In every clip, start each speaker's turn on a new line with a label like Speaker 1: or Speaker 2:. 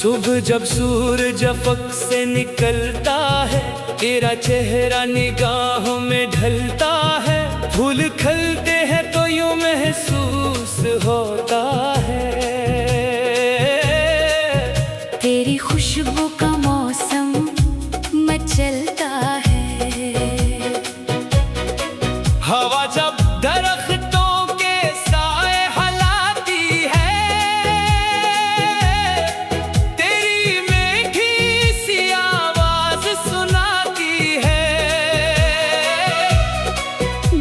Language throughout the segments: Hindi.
Speaker 1: सुबह जब सूरज अफक से निकलता है, तेरा चेहरा निगाहों में ढलता है। फूल खिलते हैं तो यूं महसूस होता है,
Speaker 2: तेरी खुशबू का मौसम मचलता है।
Speaker 1: हवा जब दरख्तों के साए हलाती है, तेरी मीठी सी आवाज सुनाती है।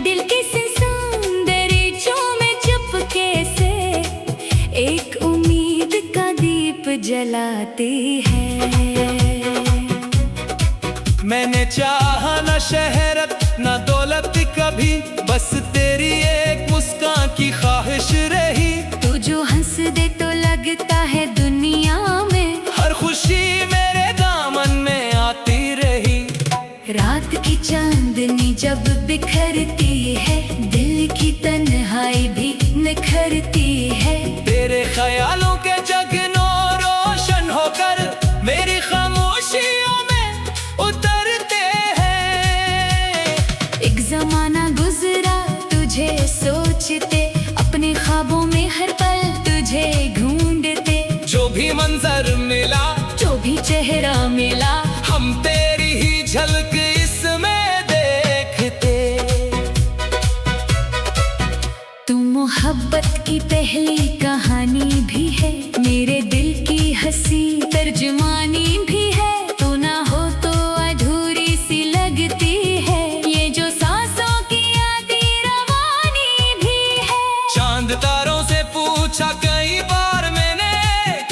Speaker 2: दिल के सौंदर्यों में चुपके से एक उम्मीद का दीप जलाती है।
Speaker 1: मैंने चाहा न शहरत न दौलत कभी, बस तेरी एक मुस्कान की ख्वाहिश रही।
Speaker 2: तू जो हंस दे तो लगता है दुनिया में
Speaker 1: हर खुशी मेरे दामन में आती रही।
Speaker 2: रात की चांदनी जब बिखरती है, दिल की तन्हाई भी निखरती है।
Speaker 1: तेरे ख्यालों के जगनों रोशन होकर मेरी खामोशियों में उतरते हैं।
Speaker 2: एक जमाना गुजरा तुझे सोचते, अपने ख्वाबों में हर पल तुझे ढूंढते।
Speaker 1: जो भी मंजर मिला,
Speaker 2: जो भी चेहरा मिला,
Speaker 1: हम तेरी ही झलक इसमें देखते।
Speaker 2: तू मोहब्बत की पहली कहानी भी है, मेरे दिल की हंसी तर्जुमानी भी है। तू ना हो तो अधूरी सी लगती है, ये जो सांसों की आधी रवानी भी है।
Speaker 1: चांद तारों से पूछा कई बार मैंने,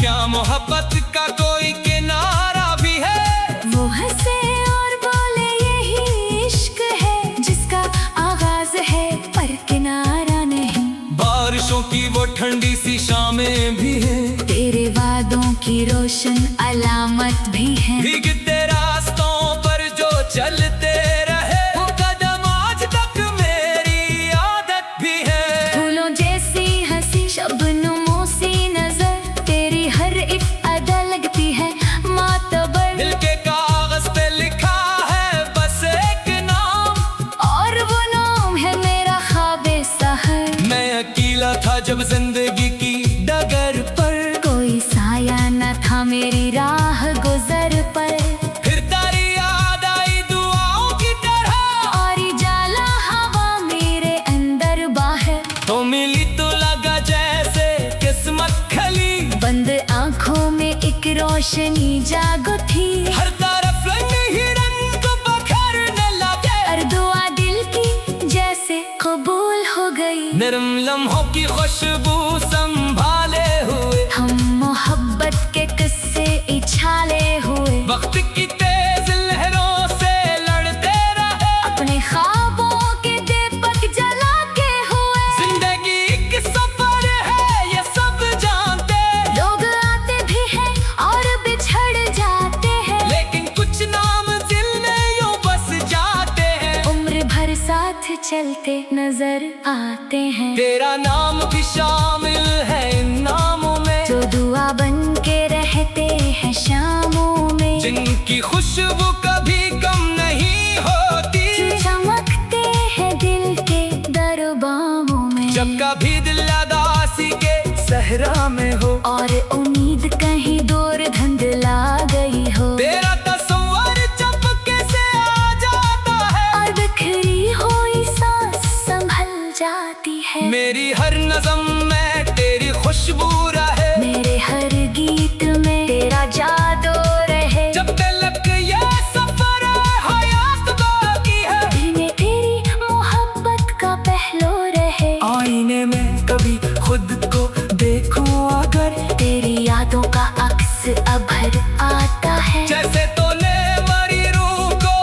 Speaker 1: क्या मोहब्बत का कोई किनारा भी है?
Speaker 2: वो हंसे और बोले यही इश्क है, जिसका आगाज है पर किनारा नहीं।
Speaker 1: बारिशों की वो ठंडी सी शामें भी हैं,
Speaker 2: तेरे वादों की रोशन अलामत भी है।
Speaker 1: भीगते रास्तों पर जो चलते रहे, वो कदम आज तक मेरी आदत भी है।
Speaker 2: फूलों जैसी हंसी शबनमों सी नजर, तेरी हर एक अदा लगती है मातबर।
Speaker 1: दिल के कागज पे लिखा है बस एक नाम,
Speaker 2: और वो नाम है मेरा ख्वाबे सहर।
Speaker 1: मैं अकेला था जब जिंदगी की डगर पर,
Speaker 2: कोई साया न था मेरी राह गुजर पर।
Speaker 1: फिर तारी याद आई दुआओं की तरह,
Speaker 2: और जाला हवा मेरे अंदर बाहर।
Speaker 1: तो मिली तो लगा जैसे किस्मत खली,
Speaker 2: बंद आंखों में एक रोशनी जागो थी।
Speaker 1: हर तरफ रंग ही रंग बखरने लगे,
Speaker 2: और दुआ दिल की जैसे कबूल हो गई।
Speaker 1: नरम लम्हों की खुशबू संभाले हुए,
Speaker 2: हम मोहब्बत के किस्से उछाले हुए।
Speaker 1: वक्त की तेज लहरों से लड़ते रहे,
Speaker 2: अपने ख्वाबों के दीपक जला के हुए।
Speaker 1: जिंदगी एक सफर है ये सब जानते,
Speaker 2: लोग आते भी हैं और बिछड़ जाते हैं,
Speaker 1: लेकिन कुछ नाम दिल में यूं बस जाते हैं।
Speaker 2: उम्र भर साथ चलते नजर आते हैं।
Speaker 1: तेरा नाम भी शामिल है इन नामों में,
Speaker 2: जो दुआ बन के रहते हैं शामों में।
Speaker 1: जिनकी खुशबू कभी कम नहीं होती,
Speaker 2: चमकते हैं दिल के दरबारों में।
Speaker 1: जब कभी दिल उदासी के सहरा में हो,
Speaker 2: और उम्मीद कहीं दूर धुंधला गई हो।
Speaker 1: तेरा तस्वर चपके से आ जाता है,
Speaker 2: और बिखरी हुई सांस संभल जाती है।
Speaker 1: मेरी हर नज़म में तेरी खुशबू रहे,
Speaker 2: मेरे हर गीत में तेरा जादू रहे।
Speaker 1: जब तलक ये सफर हयात बाकी है,
Speaker 2: दिल में तेरी मोहब्बत का पहलू रहे।
Speaker 1: आईने में कभी खुद को देखूं अगर,
Speaker 2: तेरी यादों का अक्स अभर आता है।
Speaker 1: जैसे तूने मरी रूह को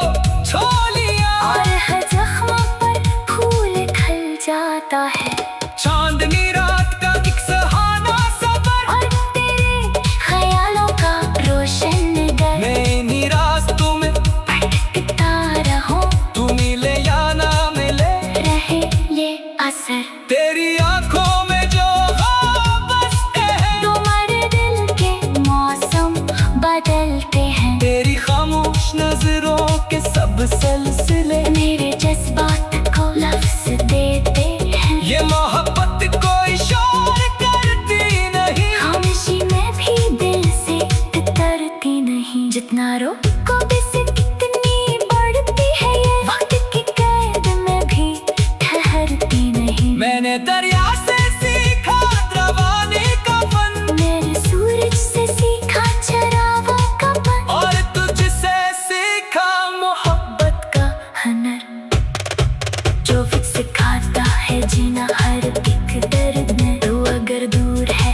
Speaker 1: छू लिया,
Speaker 2: और हर जख्म पर फूल खिल जाता है।
Speaker 1: चांदनी रात का एक सुहाना सफर,
Speaker 2: और तेरे ख्यालों का रोशन घर।
Speaker 1: मैं इन्हीं रास्तों में
Speaker 2: भटकता रहूं,
Speaker 1: तू मिले या ना मिले,
Speaker 2: रहे ये असर।
Speaker 1: तेरी आंखों में जो ख्वाब बसते हैं,
Speaker 2: तुम्हारे दिल के मैंने सूरज से सीखा चरागों का पन,
Speaker 1: और तुझसे सीखा
Speaker 2: मोहब्बत का हुनर, जो भी सिखाता है जीना हर एक दर्द में। तू अगर दूर है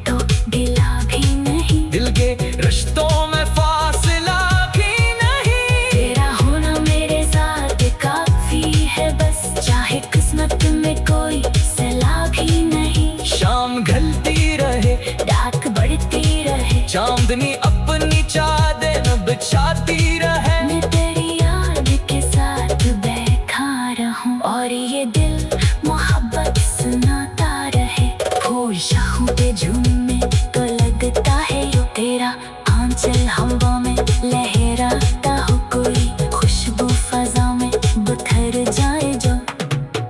Speaker 2: तो गिला भी नहीं,
Speaker 1: दिल के रिश्तों में फासला भी नहीं।
Speaker 2: तेरा होना मेरे साथ काफी है बस, चाहे किस्मत में कोई सलाह भी नहीं।
Speaker 1: शाम ढलती रहे,
Speaker 2: रात बढ़ती रहे,
Speaker 1: चांदनी अपनी चादर बिछाती रहे।
Speaker 2: मैं तेरी याद के साथ बैठा रहूं, और ये दिल मोहब्बत सुनाता रहे। फूल शाखों पे झूमे तो लगता है यो तेरा आंचल हवा में लहराता हो, कोई खुशबू फजा में बिखर जाए जो,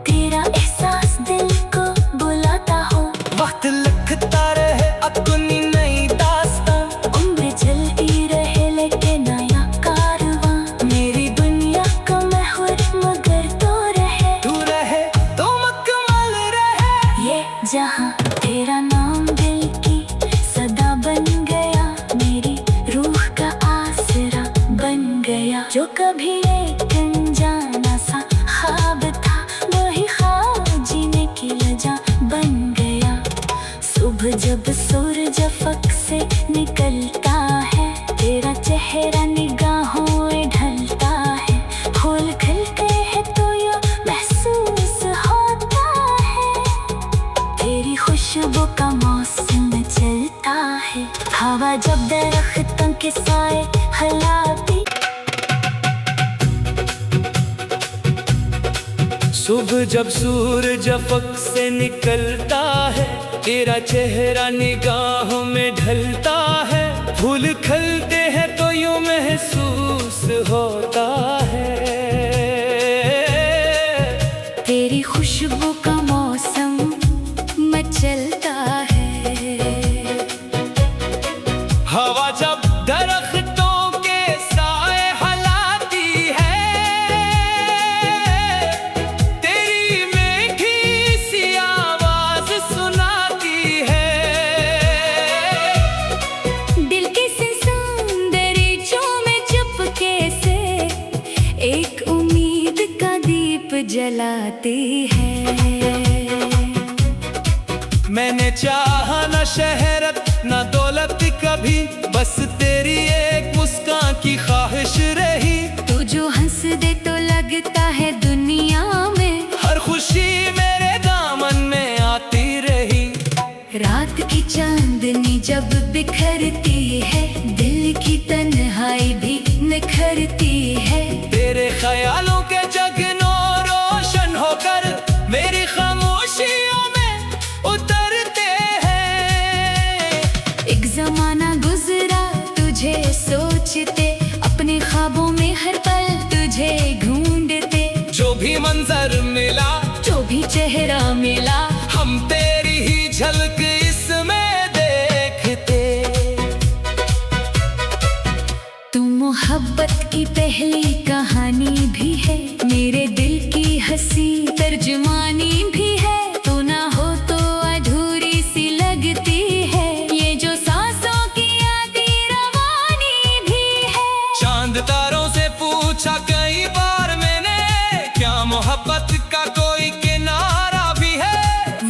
Speaker 2: तेरा एहसास दिल को बुलाता हो।
Speaker 1: वक्त लिखता रहे अपनी नई दास्तां,
Speaker 2: उम्र चलती रहे लेके नया कारवां, मेरी दुनिया का महवर मगर तो रहे।
Speaker 1: तू रहे तो मुकम्मल रहे।
Speaker 2: ये जहां तेरा नाम दिल की सदा बन गया, मेरी रूह का आसरा बन गया। जो कभी एक अनजाना सा ख्वाब था, वही ख्वाब जीने की वजह बन गया। सुबह जब सूरज अफक से निकलता है, तेरा चेहरा निगाहों में ढलता है। फूल खिलते हैं तो ये महसूस होता है, तेरी खुशबू का मौसम चलता है। हवा जब दरख्तों के साए हिलाती,
Speaker 1: सुबह जब सूरज अफक से निकलता है, तेरा चेहरा निगाहों में ढलता है। फूल खिलते हैं तो यूं महसूस होता है,
Speaker 2: तेरी खुशबू का मौसम मचलता है।
Speaker 1: हवा जब दरख्तों के साए हिलाती है, तेरी मीठी सी आवाज सुनाती है।
Speaker 2: दिल के सौंदर्यों में चुपके से एक उम्मीद का दीप जलाती है।
Speaker 1: मैंने चाहा न शहरत न दौलत कभी, बस तेरी एक मुस्कान की ख्वाहिश रही।
Speaker 2: तू जो हंस दे तो लगता है दुनिया में
Speaker 1: हर खुशी मेरे दामन में आती रही।
Speaker 2: रात की चांदनी जब बिखरती है, दिल की तन्हाई भी निखरती है।
Speaker 1: तेरे ख्यालों के जगनों रोशन होकर मेरी खामोशियों में उतरते हैं।
Speaker 2: एक जमाना गुजरा तुझे सोचते, अपने ख्वाबों में हर पल तुझे ढूंढते।
Speaker 1: जो भी मंजर मिला,
Speaker 2: जो भी चेहरा मिला,
Speaker 1: हम तेरी ही झलक इसमें देखते।
Speaker 2: तू मोहब्बत की पहली कहानी भी है, मेरे दिल की हंसी तर्जुमानी भी है। तू ना हो तो अधूरी सी लगती है, ये जो सांसों की आती रवानी भी है।
Speaker 1: चांद तारों से पूछा कई बार मैंने, क्या मोहब्बत का कोई किनारा भी है?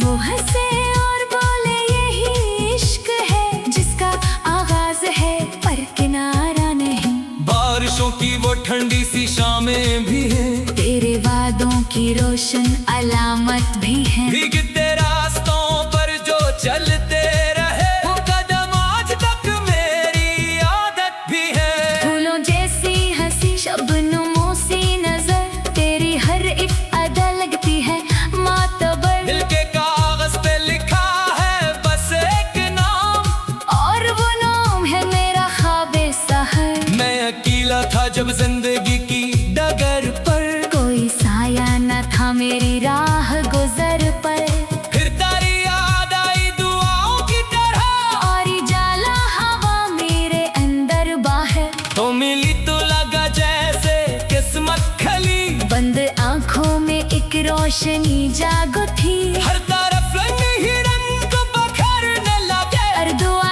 Speaker 2: वो हंसे और बोले यही इश्क है, जिसका आगाज है पर किनारा नहीं।
Speaker 1: बारिशों की वो ठंडी सी शामें भी हैं,
Speaker 2: तेरे वादों की रोशन अलामत भी है।
Speaker 1: भीगते रास्तों पर जो चलते रहे, वो कदम आज तक मेरी आदत भी है।
Speaker 2: फूलों जैसी हंसी शबनमों सी नजर, तेरी हर एक अदा लगती है मातबर।
Speaker 1: दिल के कागज पे लिखा है बस एक नाम,
Speaker 2: और वो नाम है मेरा ख्वाबे सहर।
Speaker 1: मैं अकेला था जब जिंदगी की डगर पर,
Speaker 2: कोई साया न था मेरी राह गुजर पर।
Speaker 1: फिर तारी याद आई दुआओं की तरह,
Speaker 2: और जाला हवा मेरे अंदर बाहर।
Speaker 1: तो मिली तो लगा जैसे किस्मत खली,
Speaker 2: बंद आंखों में एक रोशनी जागो थी।
Speaker 1: हर तरफ रंग ही रंग बखरने लगे।
Speaker 2: हर दुआ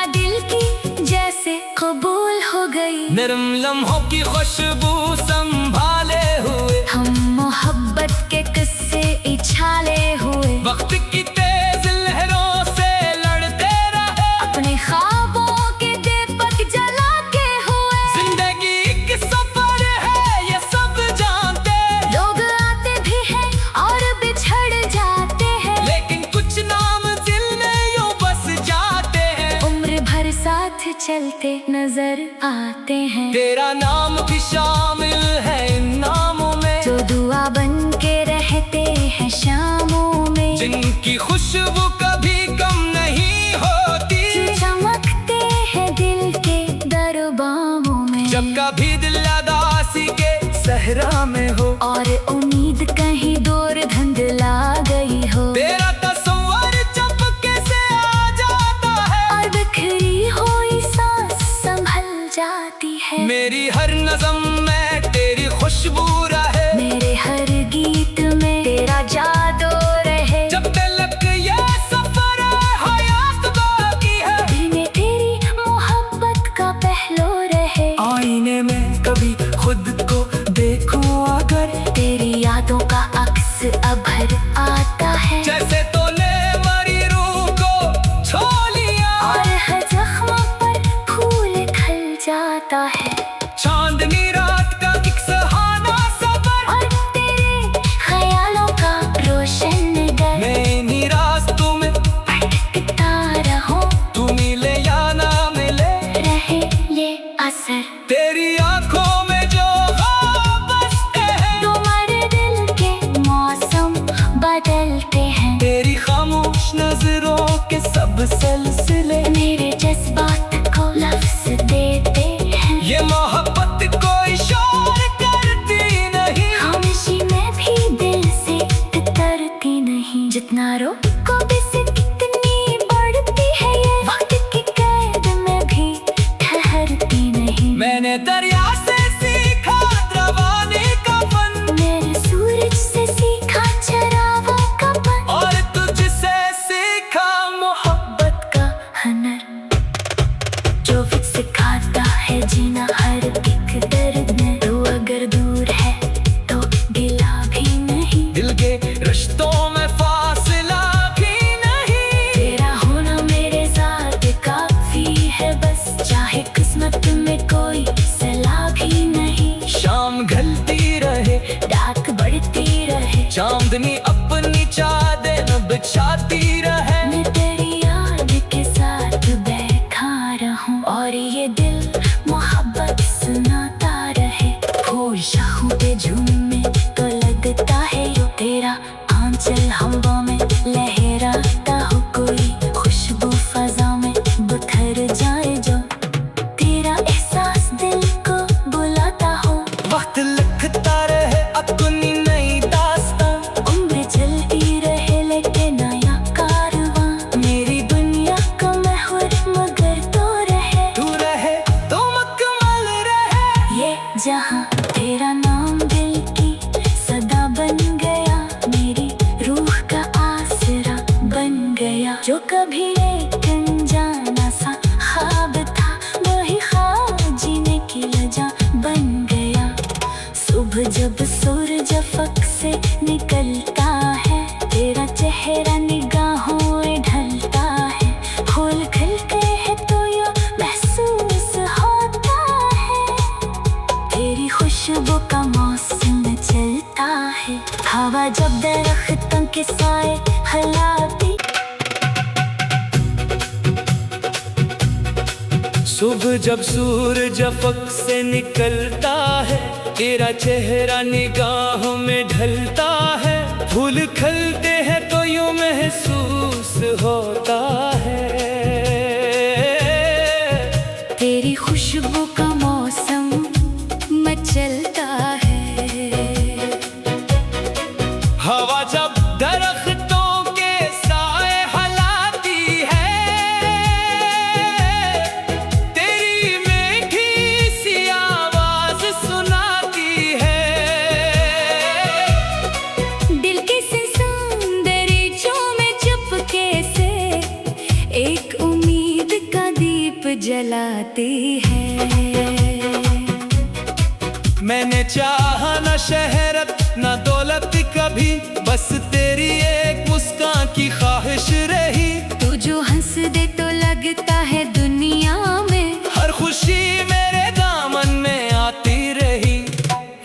Speaker 1: खुशबू संभाले हुए,
Speaker 2: हम मोहब्बत के किस्से उछाले हुए,
Speaker 1: वक्त की तेज लहरों से लड़ते रहे,
Speaker 2: अपने ख्वाबों के दीपक जला के हुए।
Speaker 1: जिंदगी एक सफर है ये सब जानते,
Speaker 2: लोग आते भी हैं और बिछड़ जाते हैं,
Speaker 1: लेकिन कुछ नाम दिल में यूं बस जाते हैं,
Speaker 2: उम्र भर साथ चलते नजर आते हैं।
Speaker 1: तेरा नाम भी शामिल है इन नामों में,
Speaker 2: जो दुआ बन के रहते हैं शामों में,
Speaker 1: जिनकी खुशबू कभी कम नहीं होती,
Speaker 2: जो चमकते हैं दिल के दरबारों में।
Speaker 1: जब कभी दिल उदासी के सहरा में हो,
Speaker 2: और उम्मीद कहीं दूर धुंधला गई हो,
Speaker 1: तेरा तस्वर चपके से आ जाता है,
Speaker 2: और बिखरी हुई सांस संभल जाती है।
Speaker 1: मेरी हर नज़म में तेरी खुशबू रहे,
Speaker 2: मेरे हर गीत में तेरा जादू रहे,
Speaker 1: जब तक ये सफर हयात बाकी है,
Speaker 2: दिल में तेरी मोहब्बत का पहलू रहे।
Speaker 1: आईने में कभी खुद को देखूं अगर,
Speaker 2: तेरी यादों का अक्स अभर आता है,
Speaker 1: जैसे तूने मरी रूह को छू लिया,
Speaker 2: और हर जख्म पर फूल खिल जाता है।
Speaker 1: चांदनी रात का एक सुहाना सफर,
Speaker 2: और तेरे ख्यालों का रोशन नगर,
Speaker 1: मैं इन्हीं रास्तों में
Speaker 2: भटकता रहूं,
Speaker 1: तू मिले या ना मिले,
Speaker 2: रहे ये असर।
Speaker 1: तेरी आंखों में जो ख्वाब बसते हैं,
Speaker 2: तुम्हारे दिल के मौसम बदलते हैं,
Speaker 1: तेरी खामोश नजरों के सब सिलसिले,
Speaker 2: मेरे जज्बात को लफ्ज देते हैं।
Speaker 1: ये मोहब्बत कोई शोर करती नहीं,
Speaker 2: खामोशी में भी दिल से उतरती नहीं, जितना रोको से कितनी बढ़ती है ये, वक्त की कैद में भी ठहरती नहीं।
Speaker 1: मैंने दरिया से सीखा रवाने का फन,
Speaker 2: मेरे सूरज से सीखा चरागों का पन,
Speaker 1: और तुझसे सीखा
Speaker 2: मोहब्बत का हनर, जो फिर सिखाता है जीना हर एक दर्द में। तू अगर दूर है तो गिला भी नहीं,
Speaker 1: दिल के रिश्तों में फासला भी नहीं,
Speaker 2: तेरा होना मेरे साथ काफी है बस, चाहे किस्मत में कोई सलाह भी नहीं।
Speaker 1: शाम ढलती रहे,
Speaker 2: रात बढ़ती रहे,
Speaker 1: चांदनी अपनी चादर बिछाती रहे,
Speaker 2: मैं तेरी याद के साथ बैठा रहूं, और ये दिल मोहब्बत सुनाता रहे। फूल शाखों पे झूमे तो लगता है यो, तेरा आंचल हवा में लहराता हो, कोई खुशबू फजा में बिखर जाए जो, तेरा एहसास दिल को बुलाता हो।
Speaker 1: वक्त लिखता रहे अपनी नई दास्तां,
Speaker 2: उम्र चलती रहे लेके नया कारवां, मेरी दुनिया का महवर मगर तो रहे
Speaker 1: तो मुकम्मल रहे,
Speaker 2: ये जहां। तेरा नाम दिल की सदा बन गया, मेरी रूह का आसरा बन गया, जो कभी एक अनजाना सा ख्वाब था, वही ख्वाब जीने की वजह बन गया। सुबह जब सूरज अफक से निकलता है, तेरा चेहरा निगाहों में ढलता है, फूल खिलते हैं तो ये महसूस होता है, तेरी खुशबू का मौसम चलता है, हवा जब दरख्तों के साए हिलाती।
Speaker 1: सुबह जब सूरज अफक से निकलता है, तेरा चेहरा निगाहों में ढलता है, फूल खिलते हैं तो यूं महसूस होता है,
Speaker 2: तेरी खुशबू का मौसम मचलता है,
Speaker 1: हवा जब दरख्तों के साए हिलाती है, तेरी मीठी सी आवाज सुनाती है,
Speaker 2: दिल के सौंदर्यों में चुपके से एक उम्मीद का दीप जलाती है,
Speaker 1: मैंने चाहा न शहरत न दौलत कभी, बस तेरी एक मुस्कान की ख्वाहिश रही।
Speaker 2: तू जो हंस दे तो लगता है दुनिया में
Speaker 1: हर खुशी मेरे दामन में आती रही।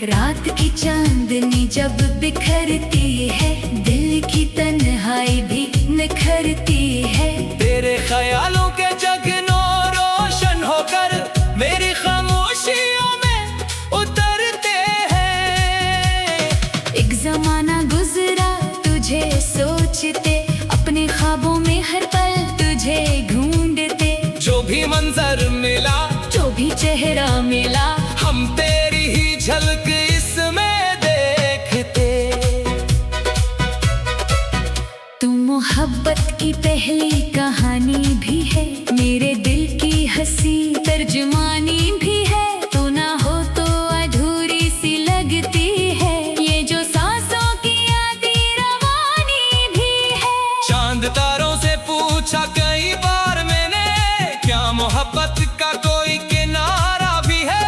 Speaker 2: रात की चांदनी जब बिखरती है, दिल की तन्हाई भी निखरती है।
Speaker 1: तेरे ख्यालों के जगनो रोशन होकर मेरी खामोशियों में उतरते हैं।
Speaker 2: एक जमाना गुजरा तुझे सोचते, अपने ख्वाबों में हर पल तुझे ढूंढते।
Speaker 1: जो भी मंजर मिला,
Speaker 2: जो भी चेहरा मिला,
Speaker 1: हम तेरी ही झलक इसमें देखते।
Speaker 2: तू मोहब्बत की पहली कहानी भी है, मेरे दिल की हंसी तर्जुमानी भी है। तू ना हो तो अधूरी सी लगती है, ये जो सांसों की आधी रवानी भी है।
Speaker 1: चांद तारों से पूछा कई बार मैंने, क्या मोहब्बत का कोई किनारा भी है?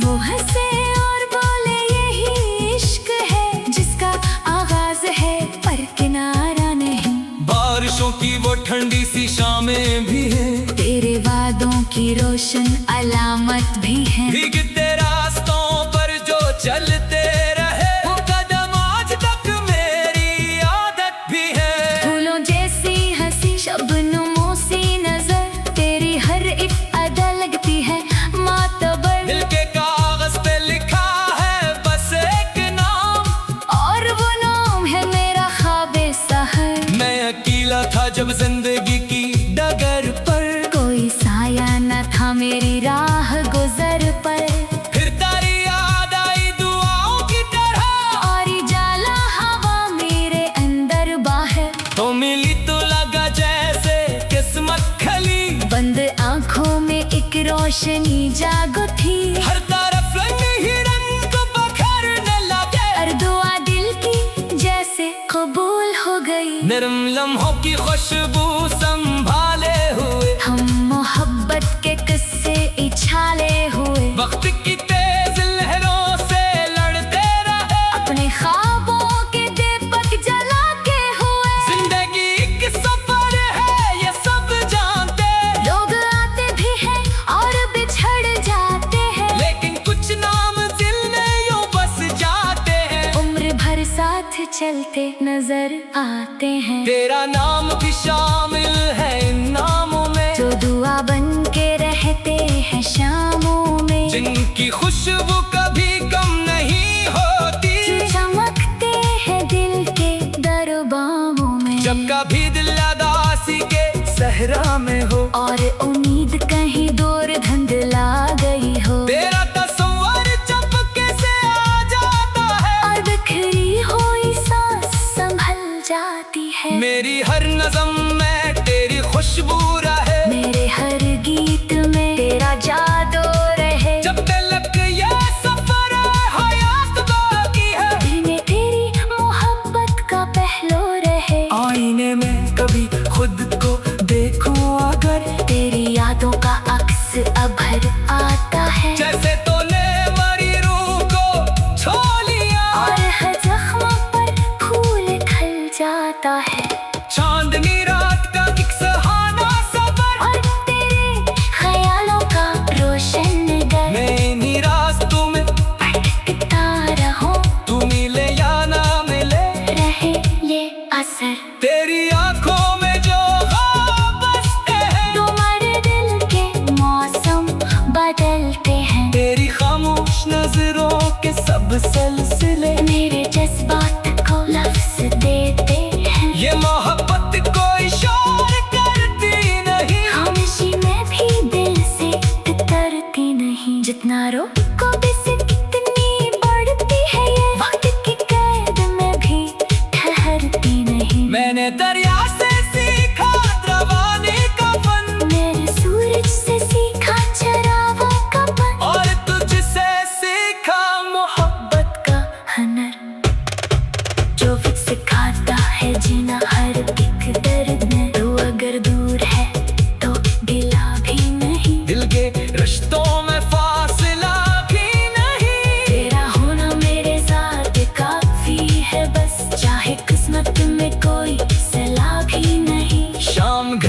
Speaker 2: वो हंसे और बोले यही इश्क है, जिसका आगाज है पर किनारा नहीं।
Speaker 1: बारिशों की वो ठंडी सी शामें भी हैं,
Speaker 2: तेरे वादों की रोशन अलामत भी है।
Speaker 1: भीगते रास्तों पर जो चलते रहे, वो कदम आज तक मेरी आदत भी है।
Speaker 2: फूलों जैसी हंसी शबनमों सी नजर, तेरी हर एक अदा लगती है मातबर।
Speaker 1: दिल के कागज पे लिखा है बस एक नाम,
Speaker 2: और वो नाम है मेरा ख्वाबे सहर।
Speaker 1: मैं अकेला था जब जिंदगी की डगर पर,
Speaker 2: कोई साया न था मेरी राह गुजर पर।
Speaker 1: फिर तारी याद आई दुआओं की तरह,
Speaker 2: और जाला हवा मेरे अंदर बाहर।
Speaker 1: तो मिली तो लगा जैसे किस्मत खली,
Speaker 2: बंद आंखों में एक रोशनी जागो थी।
Speaker 1: हर तरफ रंग ही रंग बखरने लगे,
Speaker 2: हर दुआ दिल की जैसे कबूल हो गई।
Speaker 1: नरम लम्हों की खुशबू संभाले हुए,
Speaker 2: हम मोहब्बत के किस्से इछाले हुए।
Speaker 1: वक्त की तेज लहरों से लड़ते रहे,
Speaker 2: अपने ख्वाबों के दीपक जला के हुए।
Speaker 1: जिंदगी एक सफर है ये सब जानते,
Speaker 2: लोग आते भी हैं और बिछड़ जाते हैं,
Speaker 1: लेकिन कुछ नाम दिल में यूं बस जाते हैं।
Speaker 2: उम्र भर साथ चलते नजर आते हैं।
Speaker 1: तेरा नाम भी शामिल है इन नामों में,
Speaker 2: जो दुआ बन के रहते हैं शामों में।
Speaker 1: जिनकी खुशबू कभी कम नहीं होती,
Speaker 2: जो चमकते हैं दिल के दरबारों में।
Speaker 1: जब कभी दिल उदासी के सहरा में हो,
Speaker 2: और उम्मीद कहीं दूर धुंधला गई हो।
Speaker 1: तेरा तस्वर चपके से आ जाता है,
Speaker 2: और बिखरी हुई सांस संभल जाती है।
Speaker 1: मेरी हर नज़म में तेरी खुशबू रहे,
Speaker 2: मेरे हर गीत में तेरा जादू रहे।
Speaker 1: जब तक ये सफर हयात बाकी है,
Speaker 2: दिल में तेरी मोहब्बत का पहलू रहे।
Speaker 1: आईने में कभी खुद को देखूं अगर,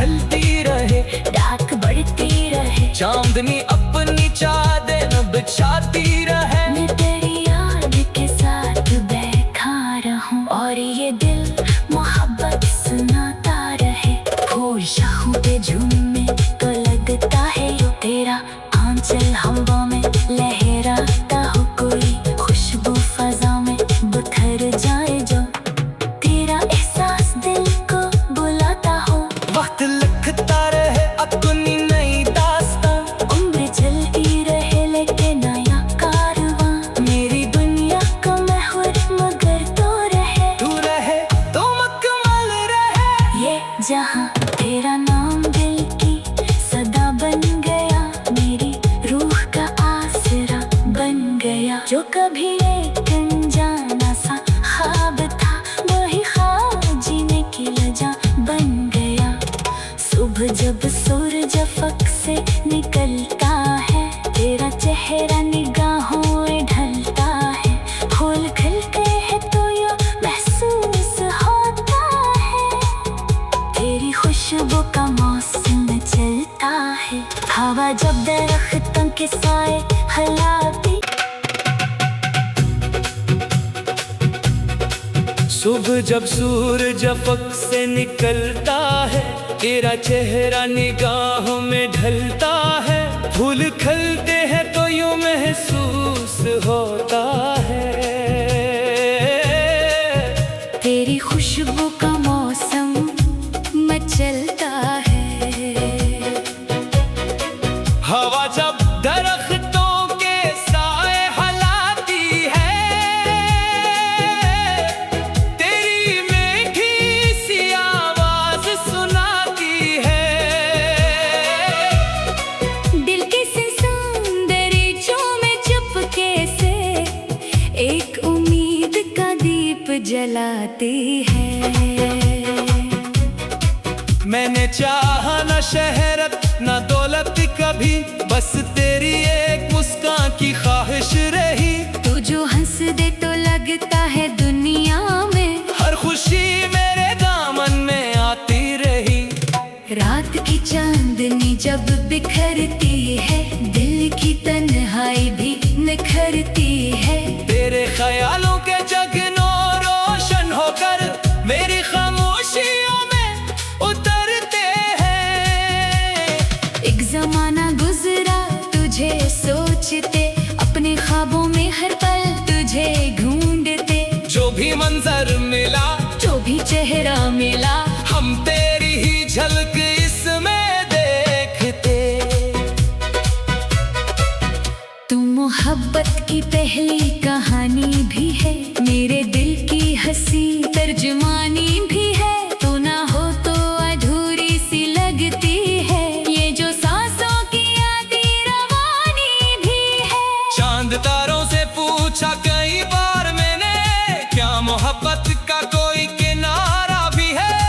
Speaker 1: ढलती रहे,
Speaker 2: रात बढ़ती रहे,
Speaker 1: चांदनी अपनी चादर बिछाती रहे।
Speaker 2: मैं तेरी याद के साथ बैठा रहूं और ये दिल मोहब्बत सुनाता रहे। फूल शाखों पे झूमे तो लगता है यो तेरा आंचल हवा में लहराता हो, कोई खुशबू फजा में बिखर जाए जो तेरा एहसास दिल को बुलाता हो।
Speaker 1: वक्त लिखता रहे अपनी नई दास्तां,
Speaker 2: उम्र चलती रहे लेके नया कारवां, मेरी दुनिया का महवर मगर तो रहे
Speaker 1: तो मुकम्मल रहे।
Speaker 2: ये जहां तेरा नाम दिल की सदा बन गया, मेरी रूह का आसरा बन गया। जो कभी एक अनजाना सा ख्वाब था, वही ख्वाब जीने की वजह बन गया। सुबह जब सूरज अफक से निकलता है, तेरा चेहरा निगाहों में ढलता है। फूल खिलते हैं तो ये महसूस होता है, तेरी खुशबू का मौसम चलता है। हवा जब दरख्तों के साए हिलाती,
Speaker 1: सुबह जब सूरज अफक से निकलता है, तेरा चेहरा निगाहों में ढलता है। फूल खिलते हैं तो यूं महसूस होता है,
Speaker 2: तेरी खुशबू का मौसम मचलता है।
Speaker 1: हवा जब दरख्तों के साए हिलाती है, तेरी मीठी सी आवाज सुनाती है।
Speaker 2: दिल के सौंदर्यों में चुपके से एक उम्मीद का दीप जलाती है।
Speaker 1: मैंने चाहा न शहरत न दौलत कभी, बस तेरी एक मुस्कान की ख्वाहिश रही।
Speaker 2: तू जो हंस दे तो लगता है दुनिया में
Speaker 1: हर खुशी मेरे दामन में आती रही।
Speaker 2: रात की चांदनी जब बिखरती है, दिल की तन्हाई भी निखरती है।
Speaker 1: तेरे ख्यालों के जगनों रोशन होकर मेरी खामोशियों में उतरते हैं।
Speaker 2: एक जमाना गुजरा तुझे सोचते, अपने ख्वाबों में हर पल तुझे ढूंढते।
Speaker 1: जो भी मंजर मिला,
Speaker 2: जो भी चेहरा मिला,
Speaker 1: हम तेरी ही झलक इसमें देखते।
Speaker 2: तू मोहब्बत की पहली कहानी भी है, मेरे दिल की हंसी तर्जुमानी भी है। तू ना हो तो अधूरी सी लगती है, ये जो सांसों की आती रवानी भी है।
Speaker 1: चांद तारों से पूछा कई बार मैंने, क्या मोहब्बत का कोई किनारा भी है?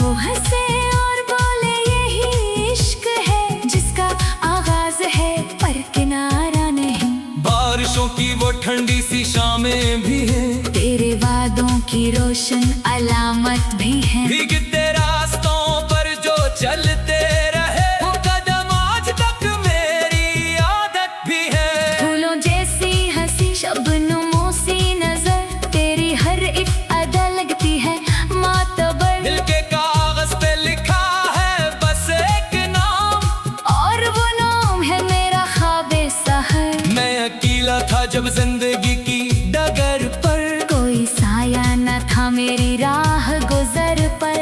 Speaker 2: वो हंसे और बोले यही इश्क है, जिसका आगाज है पर किनारा नहीं।
Speaker 1: बारिशों की वो ठंडी सी शामें भी हैं,
Speaker 2: तेरे वादों की रोशन अलामत भी है।
Speaker 1: भीगते रास्तों पर जो चलते रहे, वो कदम आज तक मेरी आदत भी है।
Speaker 2: फूलों जैसी हंसी शबनमों सी नजर, तेरी हर एक अदा लगती है मातबर।
Speaker 1: दिल के कागज पे लिखा है बस एक नाम,
Speaker 2: और वो नाम है मेरा ख्वाबे सहर।
Speaker 1: मैं अकेला था जब जिंदगी की डगर पर,
Speaker 2: कोई साया न था मेरी राह गुजर पर।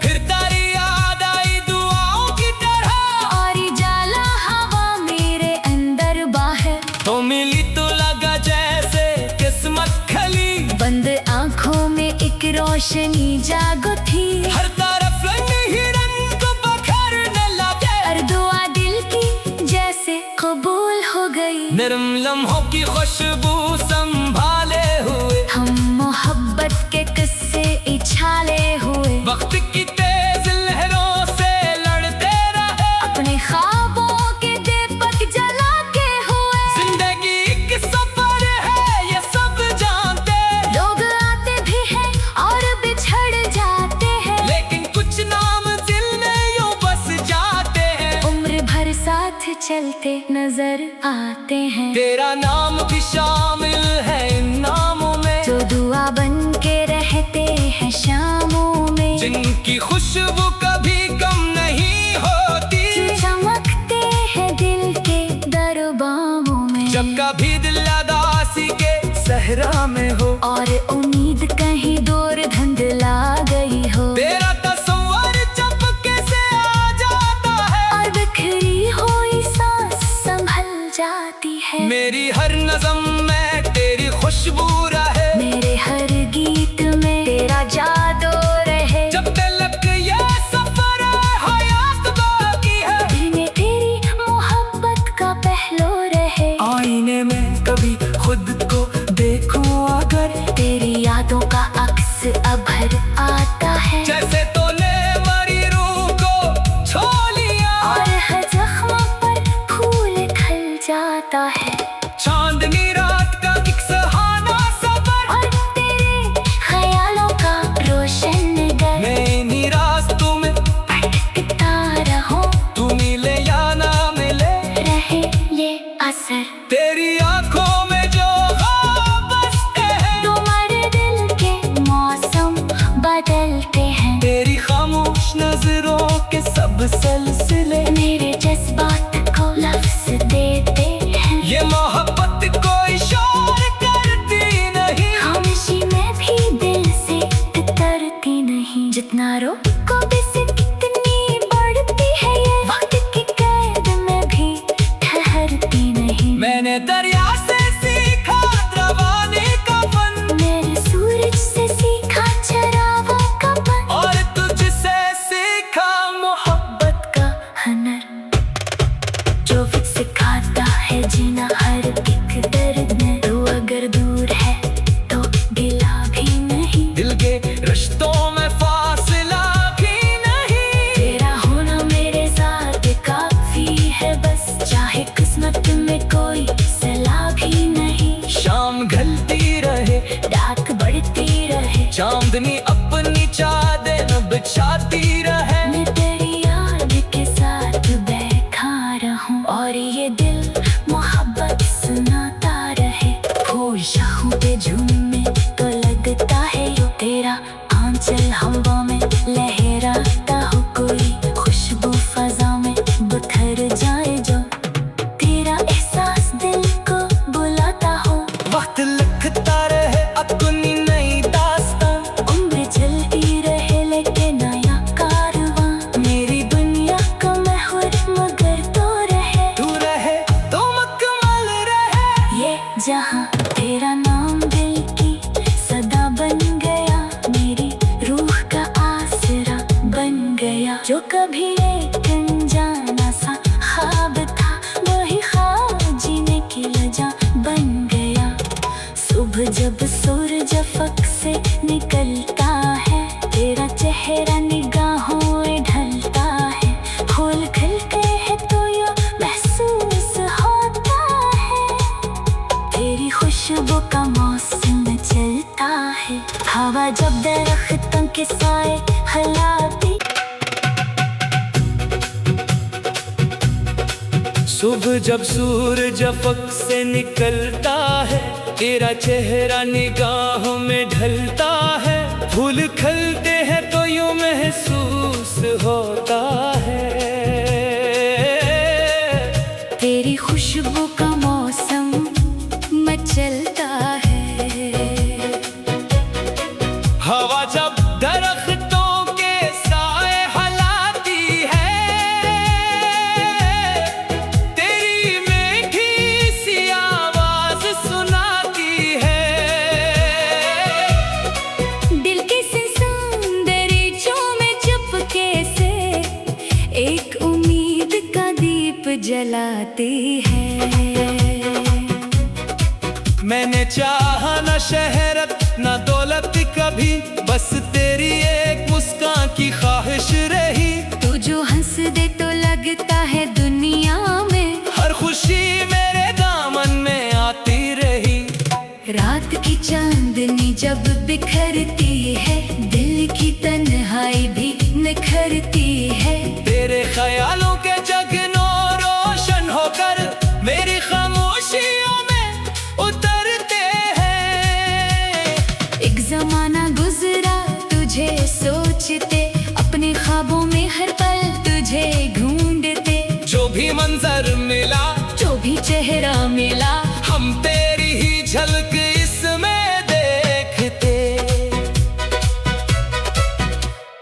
Speaker 1: फिर तारी याद आई दुआओं की तरह,
Speaker 2: और जाला हवा मेरे अंदर बाहर।
Speaker 1: तो मिली तो लगा जैसे किस्मत खली,
Speaker 2: बंद आंखों में एक रोशनी जागो थी।
Speaker 1: हर तरफ रंग हिरन को बखरने लगे,
Speaker 2: और दुआ दिल की जैसे कबूल हो गई।
Speaker 1: नरम लम्हों की खुशबू संभाले हुए,
Speaker 2: हम मोहब्बत के किस्से इछाले हुए।
Speaker 1: वक्त की तेज लहरों से लड़ते रहे,
Speaker 2: अपने ख्वाबों के दीपक जला के हुए।
Speaker 1: जिंदगी एक सफर है ये सब जानते,
Speaker 2: लोग आते भी हैं और बिछड़ जाते हैं,
Speaker 1: लेकिन कुछ नाम दिल में यूं बस
Speaker 2: साथ चलते नजर आते हैं।
Speaker 1: तेरा नाम भी शामिल है इन नामों में,
Speaker 2: जो दुआ बन के रहते हैं शामों में,
Speaker 1: जिनकी खुशबू कभी कम नहीं होती,
Speaker 2: जो चमकते हैं दिल के दरबारों में।
Speaker 1: जब कभी दिल उदासी के सहरा में हो
Speaker 2: और उम्मीद कहीं दूर धुंधला गई हो,
Speaker 1: तेरा तस्वर चपके से आ जाता है,
Speaker 2: और बिखरी हुई सांस संभल जाती है।
Speaker 1: मेरी हर नज़म में तेरी खुशबू रहे,
Speaker 2: मेरे हर गीत में तेरा जादू रहे।
Speaker 1: जब तक ये सफर हयात बाकी है,
Speaker 2: दिल में तेरी मोहब्बत का पहलू रहे।
Speaker 1: आईने में कभी खुद को देखूं अगर,
Speaker 2: तेरी यादों का अक्स अभर आता है,
Speaker 1: जैसे तूने मरी रूह को छू लिया,
Speaker 2: और हर जख्म पर फूल खिल जाता है।
Speaker 1: चांदनी रात का एक सुहाना सफर,
Speaker 2: और तेरे ख्यालों का रोशन नगर,
Speaker 1: मैं इन्हीं रास्तों में
Speaker 2: भटकता रहूं,
Speaker 1: तू मिले या ना मिले,
Speaker 2: रहे ये असर।
Speaker 1: तेरी आंखों में जो ख्वाब बसते हैं,
Speaker 2: तुम्हारे दिल के मौसम बदलते हैं,
Speaker 1: तेरी खामोश नजरों के सब सिलसिले
Speaker 2: मेरे जज्बात को लफ्ज देते हैं।
Speaker 1: ये मोहब्बत कोई शोर करती नहीं,
Speaker 2: खामोशी में भी दिल से उतरती नहीं। जितना रोको से कितनी बढ़ती है, ये वक्त की कैद में भी ठहरती नहीं।
Speaker 1: मैंने दरिया से सीखा रवाने का फन,
Speaker 2: मेरे सूरज से सीखा चरावा का पन,
Speaker 1: और तुझसे सीखा
Speaker 2: मोहब्बत का हनर, जो फिर सिखाता है जीना हर एक दर्द में। तू अगर दूर है तो गिला भी नहीं,
Speaker 1: दिल के रिश्तों में फासला भी नहीं,
Speaker 2: तेरा होना मेरे साथ काफी है बस, चाहे किस्मत में कोई सलाह भी नहीं।
Speaker 1: शाम ढलती रहे,
Speaker 2: डाक बढ़ती रहे,
Speaker 1: चांदनी अपनी चादर बिछाती रहे,
Speaker 2: मैं तेरी याद के साथ बैठा रहूं, और ये दिल मोहब्बत सुनाता रहे। फूल शाहों पे झूमे तो लगता है यो, तेरा आंचल हवा में लहराता हो, कोई खुशबू फजा में बिखर जाए जो, तेरा एहसास दिल को बुलाता हो।
Speaker 1: वक्त लिखता रहे अपनी नई दास्तां,
Speaker 2: उम्र चलती रहे लेके नया कारवां, मेरी दुनिया का महवर मगर तो रहे,
Speaker 1: तू रहे तो मुकम्मल रहे।
Speaker 2: ये जहां तेरा नाम दिल की सदा बन गया, मेरी रूह का आसरा बन गया। जो कभी एक अनजाना सा ख्वाब था, वही ख्वाब जीने की वजह बन गया। सुबह जब सूरज अफक से निकलता है, तेरा चेहरा निगाहों में ढलता है, फूल खिलते हैं तो ये महसूस होता है, तेरी खुशबू का मौसम चलता है। हवा जब दरख्तों के साए हिलाती,
Speaker 1: सुबह जब सूरज अफक से निकलता है, तेरा चेहरा निगाहों में ढलता है, फूल खिलते हैं तो यूं महसूस होता है,
Speaker 2: तेरी खुशबू का मौसम मचलता है।
Speaker 1: हवा जब दरख्तों के साए हिलाती है, तेरी मीठी सी आवाज सुनाती है,
Speaker 2: दिल के सौंदर्यों में चुपके से एक उम्मीद का दीप जलाती है।
Speaker 1: मैंने चाहा न शहरत न दौलत कभी, बस तेरी एक मुस्कान की ख्वाहिश रही,
Speaker 2: तू जो हंस दे तो लगता है दुनिया में,
Speaker 1: हर खुशी मेरे दामन में आती रही।
Speaker 2: रात की चांदनी जब बिखरती है, दिल की तन्हाई भी निखरती है,
Speaker 1: तेरे ख्यालों के जगनों रोशन मंजर मिला,
Speaker 2: जो भी चेहरा मिला,
Speaker 1: हम तेरी ही झलक इसमें देखते।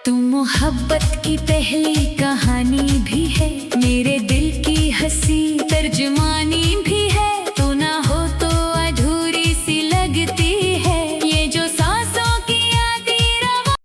Speaker 2: तू मोहब्बत की पहली कहानी भी है, मेरे दिल की हंसी तर्जुमानी भी